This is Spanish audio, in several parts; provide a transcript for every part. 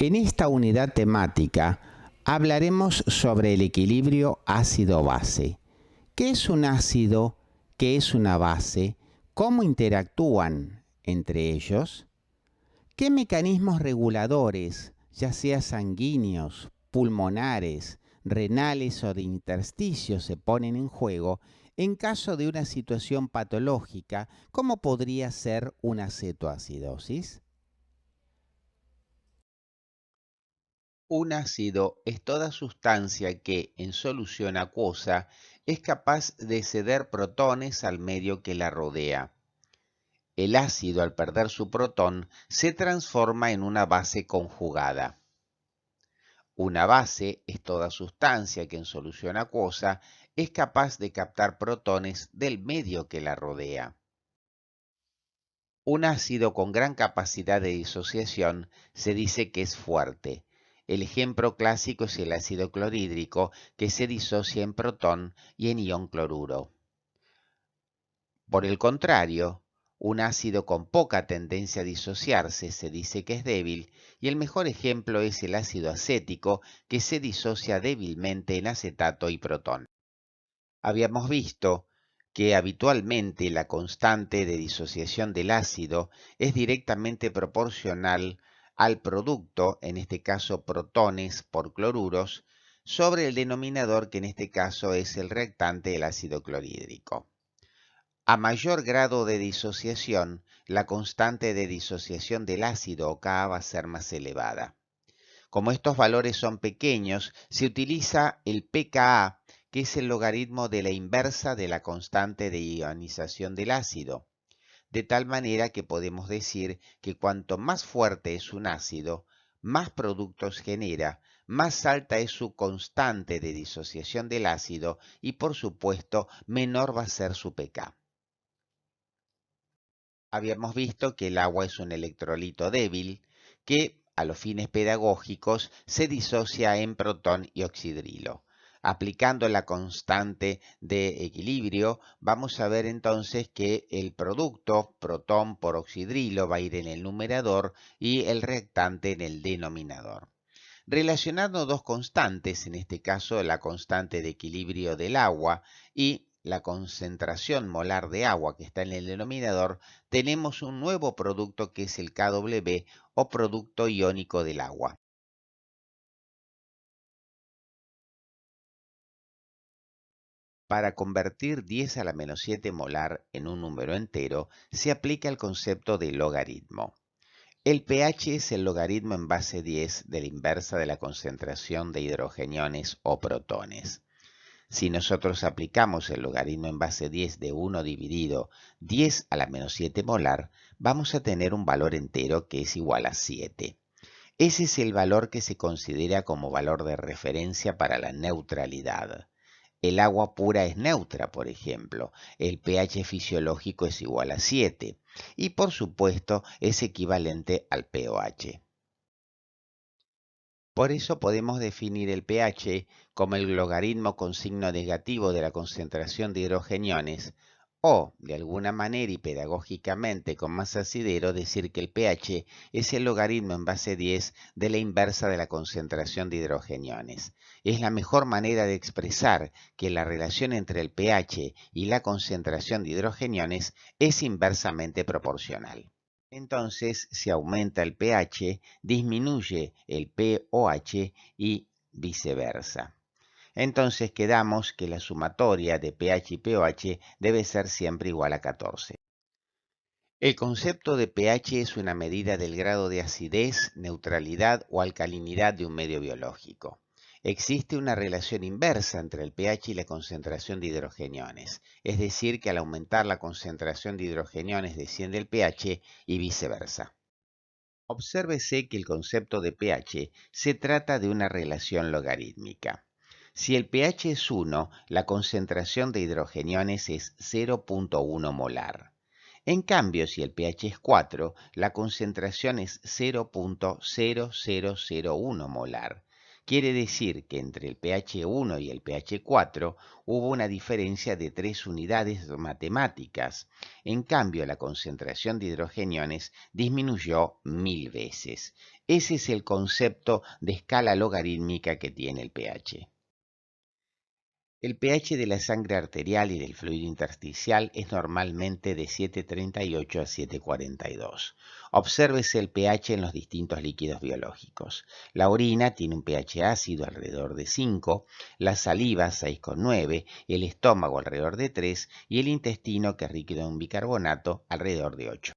En esta unidad temática hablaremos sobre el equilibrio ácido-base. ¿Qué es un ácido? ¿Qué es una base? ¿Cómo interactúan entre ellos? ¿Qué mecanismos reguladores, ya sea sanguíneos, pulmonares, renales o de intersticio, se ponen en juego en caso de una situación patológica, como podría ser una cetoacidosis? Un ácido es toda sustancia que, en solución acuosa, es capaz de ceder protones al medio que la rodea. El ácido, al perder su protón, se transforma en una base conjugada. Una base es toda sustancia que en solución acuosa es capaz de captar protones del medio que la rodea. Un ácido con gran capacidad de disociación se dice que es fuerte. El ejemplo clásico es el ácido clorhídrico, que se disocia en protón y en ion cloruro. Por el contrario, un ácido con poca tendencia a disociarse se dice que es débil, y el mejor ejemplo es el ácido acético, que se disocia débilmente en acetato y protón. Habíamos visto que habitualmente la constante de disociación del ácido es directamente proporcional al producto, en este caso protones por cloruros, sobre el denominador, que en este caso es el reactante del ácido clorhídrico. A mayor grado de disociación, la constante de disociación del ácido o Ka va a ser más elevada. Como estos valores son pequeños, se utiliza el pKa, que es el logaritmo de la inversa de la constante de ionización del ácido, de tal manera que podemos decir que cuanto más fuerte es un ácido, más productos genera, más alta es su constante de disociación del ácido y, por supuesto, menor va a ser su pK. Habíamos visto que el agua es un electrolito débil que, a los fines pedagógicos, se disocia en protón y oxidrilo. Aplicando la constante de equilibrio, vamos a ver entonces que el producto, protón por oxidrilo, va a ir en el numerador y el reactante en el denominador. Relacionando dos constantes, en este caso la constante de equilibrio del agua y la concentración molar de agua que está en el denominador, tenemos un nuevo producto que es el Kw o producto iónico del agua. Para convertir 10 a la menos 7 molar en un número entero, se aplica el concepto de logaritmo. El pH es el logaritmo en base 10 de la inversa de la concentración de hidrogeniones o protones. Si nosotros aplicamos el logaritmo en base 10 de 1 dividido 10 a la menos 7 molar, vamos a tener un valor entero que es igual a 7. Ese es el valor que se considera como valor de referencia para la neutralidad. El agua pura es neutra, por ejemplo. El pH fisiológico es igual a 7 y, por supuesto, es equivalente al pOH. Por eso podemos definir el pH como el logaritmo con signo negativo de la concentración de hidrogeniones o, de alguna manera y pedagógicamente con más asidero, decir que el pH es el logaritmo en base 10 de la inversa de la concentración de hidrogeniones. Es la mejor manera de expresar que la relación entre el pH y la concentración de hidrogeniones es inversamente proporcional. Entonces, si aumenta el pH, disminuye el pOH y viceversa. Entonces quedamos que la sumatoria de pH y pOH debe ser siempre igual a 14. El concepto de pH es una medida del grado de acidez, neutralidad o alcalinidad de un medio biológico. Existe una relación inversa entre el pH y la concentración de hidrogeniones, es decir, que al aumentar la concentración de hidrogeniones desciende el pH y viceversa. Obsérvese que el concepto de pH se trata de una relación logarítmica. Si el pH es 1, la concentración de hidrogeniones es 0.1 molar. En cambio, si el pH es 4, la concentración es 0.0001 molar. Quiere decir que entre el pH 1 y el pH 4 hubo una diferencia de 3 unidades matemáticas. En cambio, la concentración de hidrogeniones disminuyó 1000 veces. Ese es el concepto de escala logarítmica que tiene el pH. El pH de la sangre arterial y del fluido intersticial es normalmente de 7,38 a 7,42. Obsérvese el pH en los distintos líquidos biológicos. La orina tiene un pH ácido alrededor de 5, la saliva 6,9, el estómago alrededor de 3 y el intestino, que es líquido en bicarbonato, alrededor de 8.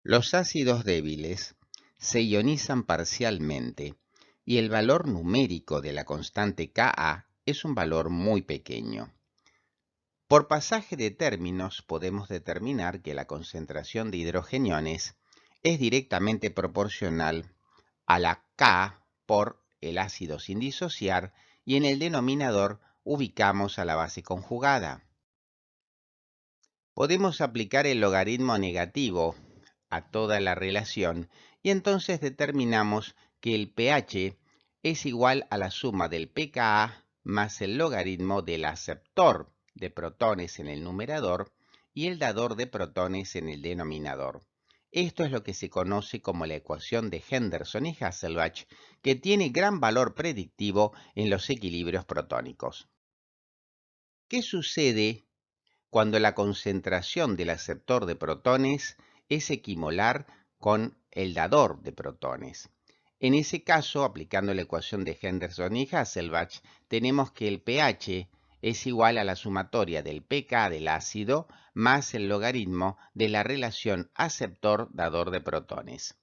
Los ácidos débiles se ionizan parcialmente y el valor numérico de la constante Ka es un valor muy pequeño. Por pasaje de términos podemos determinar que la concentración de hidrogeniones es directamente proporcional a la K por el ácido sin disociar y en el denominador ubicamos a la base conjugada. Podemos aplicar el logaritmo negativo a toda la relación y entonces determinamos que el pH es igual a la suma del pKa más el logaritmo del aceptor de protones en el numerador y el dador de protones en el denominador. Esto es lo que se conoce como la ecuación de Henderson y Hasselbalch, que tiene gran valor predictivo en los equilibrios protónicos. ¿Qué sucede cuando la concentración del aceptor de protones es equimolar con el dador de protones? En ese caso, aplicando la ecuación de Henderson y Hasselbalch, tenemos que el pH es igual a la sumatoria del pK del ácido más el logaritmo de la relación aceptor-dador de protones.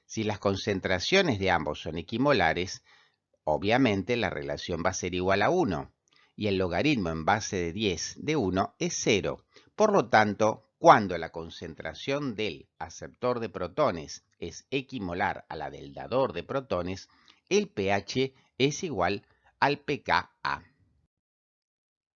Si las concentraciones de ambos son equimolares, obviamente la relación va a ser igual a 1 y el logaritmo en base de 10 de 1 es 0. Por lo tanto, cuando la concentración del aceptor de protones es equimolar a la del dador de protones, el pH es igual al pKa.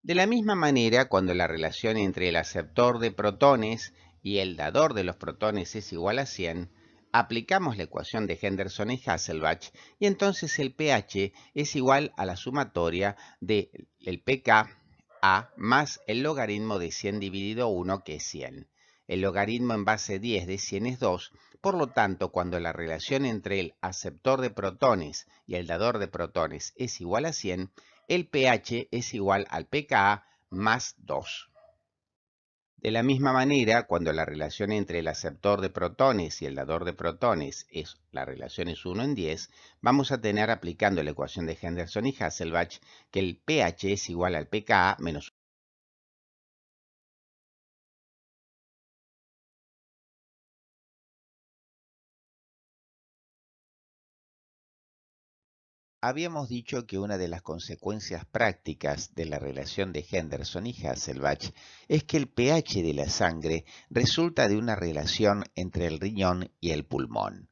De la misma manera, cuando la relación entre el aceptor de protones y el dador de los protones es igual a 100, aplicamos la ecuación de Henderson y Hasselbalch y entonces el pH es igual a la sumatoria del pKa más el logaritmo de 100 dividido 1, que es 100. El logaritmo en base 10 de 100 es 2, por lo tanto, cuando la relación entre el aceptor de protones y el dador de protones es igual a 100, el pH es igual al pKa más 2. De la misma manera, cuando la relación entre el aceptor de protones y el dador de protones la relación es 1 en 10, vamos a tener, aplicando la ecuación de Henderson y Hasselbalch, que el pH es igual al pKa menos 1. Habíamos dicho que una de las consecuencias prácticas de la relación de Henderson y Hasselbalch es que el pH de la sangre resulta de una relación entre el riñón y el pulmón.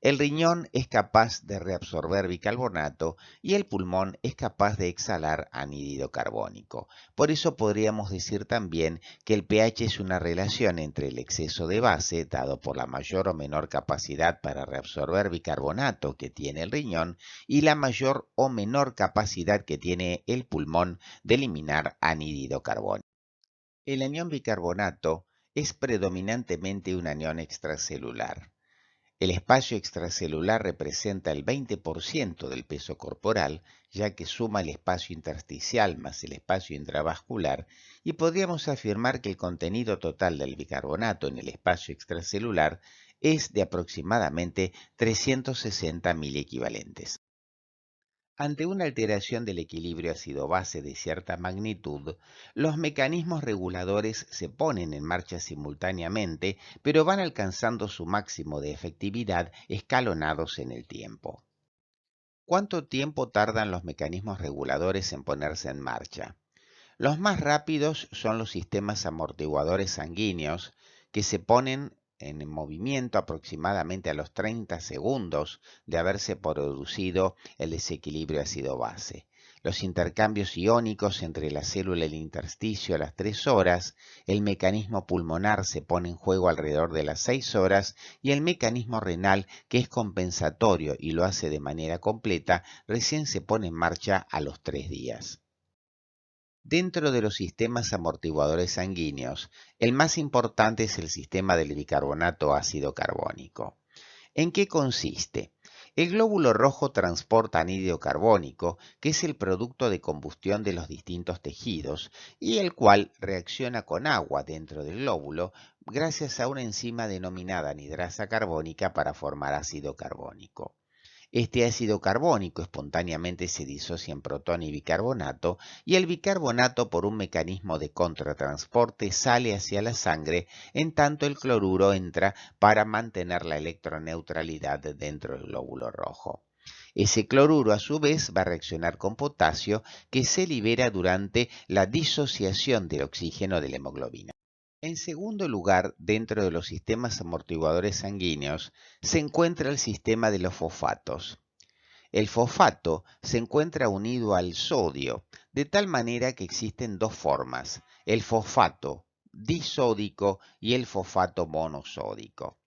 El riñón es capaz de reabsorber bicarbonato y el pulmón es capaz de exhalar anhídrido carbónico. Por eso podríamos decir también que el pH es una relación entre el exceso de base, dado por la mayor o menor capacidad para reabsorber bicarbonato que tiene el riñón, y la mayor o menor capacidad que tiene el pulmón de eliminar anhídrido carbónico. El anión bicarbonato es predominantemente un anión extracelular. El espacio extracelular representa el 20% del peso corporal, ya que suma el espacio intersticial más el espacio intravascular, y podríamos afirmar que el contenido total del bicarbonato en el espacio extracelular es de aproximadamente 360 miliequivalentes. Ante una alteración del equilibrio ácido-base de cierta magnitud, los mecanismos reguladores se ponen en marcha simultáneamente, pero van alcanzando su máximo de efectividad escalonados en el tiempo. ¿Cuánto tiempo tardan los mecanismos reguladores en ponerse en marcha? Los más rápidos son los sistemas amortiguadores sanguíneos, que se ponen en movimiento aproximadamente a los 30 segundos de haberse producido el desequilibrio ácido-base. los intercambios iónicos entre la célula y el intersticio a las 3 horas, el mecanismo pulmonar se pone en juego alrededor de las 6 horas y el mecanismo renal, que es compensatorio y lo hace de manera completa, recién se pone en marcha a los 3 días. Dentro de los sistemas amortiguadores sanguíneos, el más importante es el sistema del bicarbonato ácido carbónico. ¿En qué consiste? El glóbulo rojo transporta anhídrido carbónico, que es el producto de combustión de los distintos tejidos, y el cual reacciona con agua dentro del glóbulo gracias a una enzima denominada anidrasa carbónica para formar ácido carbónico. Este ácido carbónico espontáneamente se disocia en protón y bicarbonato y el bicarbonato por un mecanismo de contratransporte sale hacia la sangre, en tanto el cloruro entra para mantener la electroneutralidad dentro del glóbulo rojo. Ese cloruro a su vez va a reaccionar con potasio que se libera durante la disociación del oxígeno de la hemoglobina. En segundo lugar, dentro de los sistemas amortiguadores sanguíneos, se encuentra el sistema de los fosfatos. El fosfato se encuentra unido al sodio, de tal manera que existen dos formas, el fosfato disódico y el fosfato monosódico.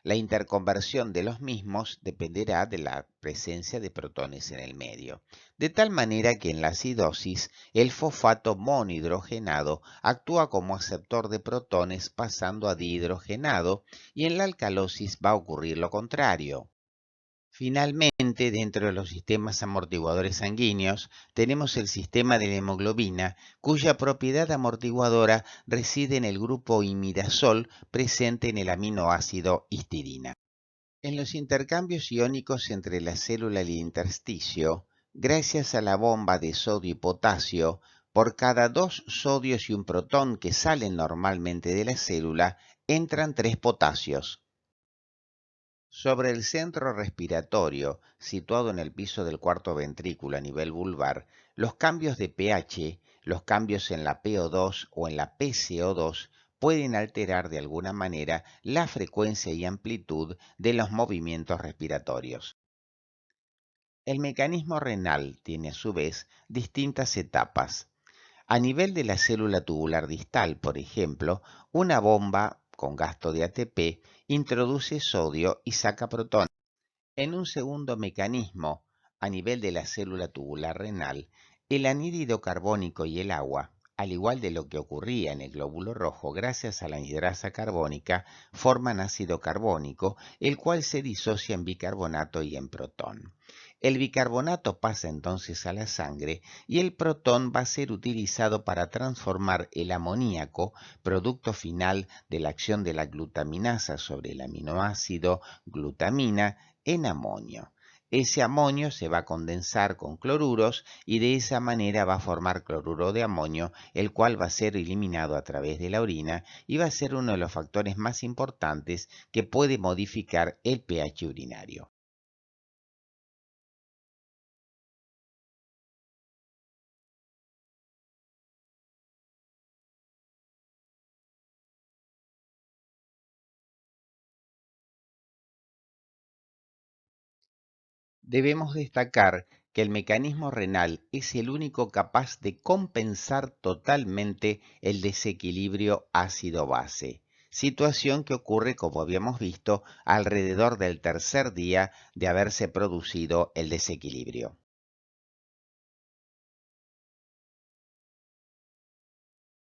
La interconversión de los mismos dependerá de la presencia de protones en el medio, de tal manera que en la acidosis el fosfato monohidrogenado actúa como aceptor de protones pasando a dihidrogenado y en la alcalosis va a ocurrir lo contrario. Finalmente, dentro de los sistemas amortiguadores sanguíneos, tenemos el sistema de la hemoglobina, cuya propiedad amortiguadora reside en el grupo imidazol presente en el aminoácido histidina. En los intercambios iónicos entre la célula y el intersticio, gracias a la bomba de sodio y potasio, por cada 2 sodios y un protón que salen normalmente de la célula, entran 3 potasios. Sobre el centro respiratorio, situado en el piso del cuarto ventrículo a nivel vulvar, los cambios de pH, los cambios en la PO2 o en la PCO2 pueden alterar de alguna manera la frecuencia y amplitud de los movimientos respiratorios. El mecanismo renal tiene a su vez distintas etapas. A nivel de la célula tubular distal, por ejemplo, una bomba con gasto de ATP introduce sodio y saca protones. En un segundo mecanismo, a nivel de la célula tubular renal, el anhídrido carbónico y el agua, al igual de lo que ocurría en el glóbulo rojo, gracias a la anhidrasa carbónica, forman ácido carbónico, el cual se disocia en bicarbonato y en protón. El bicarbonato pasa entonces a la sangre y el protón va a ser utilizado para transformar el amoníaco, producto final de la acción de la glutaminasa sobre el aminoácido glutamina, en amonio. Ese amonio se va a condensar con cloruros y de esa manera va a formar cloruro de amonio, el cual va a ser eliminado a través de la orina y va a ser uno de los factores más importantes que puede modificar el pH urinario. Debemos destacar que el mecanismo renal es el único capaz de compensar totalmente el desequilibrio ácido-base, situación que ocurre, como habíamos visto, alrededor del tercer día de haberse producido el desequilibrio.